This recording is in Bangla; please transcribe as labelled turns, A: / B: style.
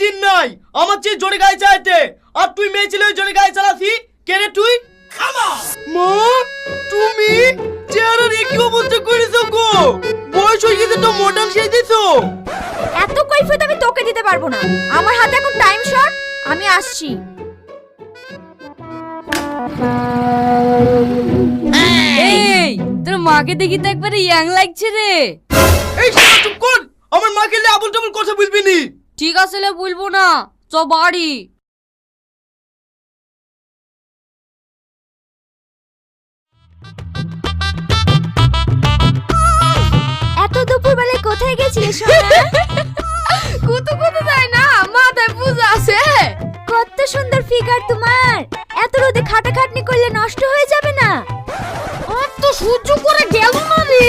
A: দিন নাই আমার চেয়ে জোরে গাড়ি চালাতে, আর তুই মেয়ে ছেলে ওই জোরে গাড়ি চালাসি কে রে তুই? মা তুমি চেহারার কি অবস্থা করেছো গো? বয়স হয়ে গেছে তো মডার্ন সেজেছো।
B: এত কৈফিয়ত আমি তোকে দিতে পারবো না, আমার হাতে এখন টাইম শর্ট, আমি আসছি।
C: এই তোর মাকে দেখি তো একবারে ইয়াং লাগছে রে।
A: এই শালা চুপ কর, আমার মাকে নিয়ে আবল টাবল কথা বলবি নি।
C: ঠিক আছে লে বলবো না, চ বাড়ি।
B: এত দুপুর বেলায় কোথায় গেছিলে সোনা?
C: কুতু কুতু তাই না, মাথায় পূজা আছে।
B: কত সুন্দর ফিগার তোমার, এত রোদে খাটাখাটনি করলে নষ্ট হয়ে যাবে না?
C: আর তো সহ্য করে গেল না রে।